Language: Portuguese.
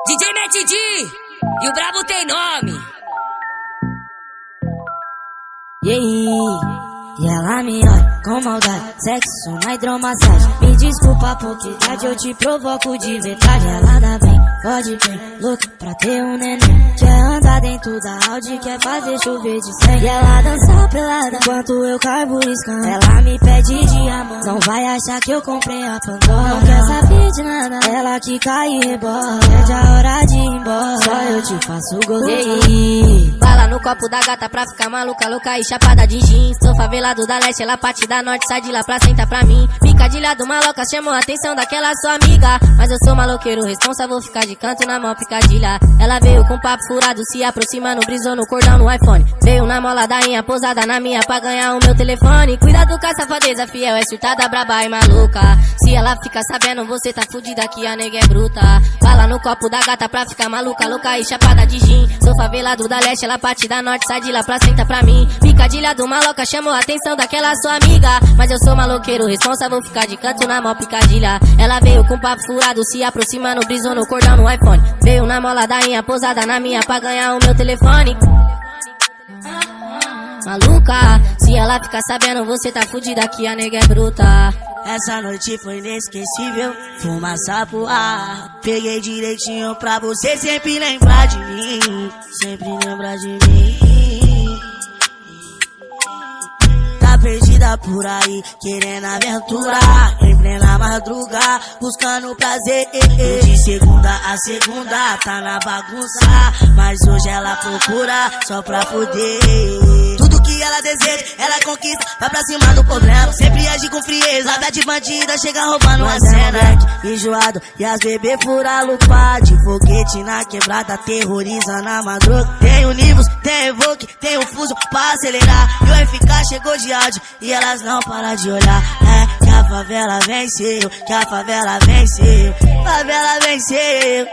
DJ Matt D e o brabo tem nome. E ela me olha com maldade, sexo na hidromassagem. Me desculpa por piedade, eu te provoco de verdade. Ela dá bem, pode bem, louca pra ter um neném. Quer andar dentro da Audi, quer fazer chover de 100. E ela dança pelada enquanto eu carbo riscando. Ela me pede diamante, não vai achar que eu comprei a Pandora. Não quer saber de nada, ela que cai e rebola. Pede a hora de ir embora, só eu te faço gozar. Bala no copo da gata pra ficar maluca, louca e chapada de jeans. Sou favelado da leste, ela parte da norte, sai de lá pra sentar pra mim. Picadilha do maloca chamou a atenção daquela sua amiga, mas eu sou maloqueiro responsa, vou ficar de canto na mó picadilha. Ela veio com papo furado, se aproximando, brisou no cordão no iPhone. Veio na mola da rainha, posada na minha pra ganhar o meu telefone. Cuidado com a safadeza, fiel, é surtada, braba e maluca. Se ela fica sabendo, você tá fudida que a nega é bruta. Bala no copo da gata pra ficar maluca, louca e chapada de gin. Sou favelado da leste, ela parte da norte, sai de lá pra sentar pra mim. Picadilha do maloca chamou a atenção daquela sua amiga, mas eu sou maloqueiro responsa, vou ficar de canto na mó picadilha. Ela veio com papo furado, se aproximando, brisou no cordão no iPhone. Veio na mola da rainha, posada na minha pra ganhar o meu telefone. Maluca, se ela ficar sabendo, você tá fudida que a nega é bruta. Essa noite foi inesquecível, fumaça pro ar. Peguei direitinho pra você sempre lembrar de mim, sempre lembrar de mim. Tá perdida por aí, querendo aventura, em plena madruga, buscando prazer. De segunda a segunda, tá na bagunça, mas hoje ela procura só pra foder. Tudo que ela deseja, ela conquista, vai pra cima do problema. Sempre age com frieza, tá de bandida, chega roubando a cena. Enjoado, e as bebê fura lupa, de foguete na quebrada, terroriza na madruga. Tem o Nivus, tem Evoque, tem o Fuso pra acelerar. E o FK chegou de áudio, e elas não param de olhar. É que a favela venceu, que a favela venceu, favela venceu.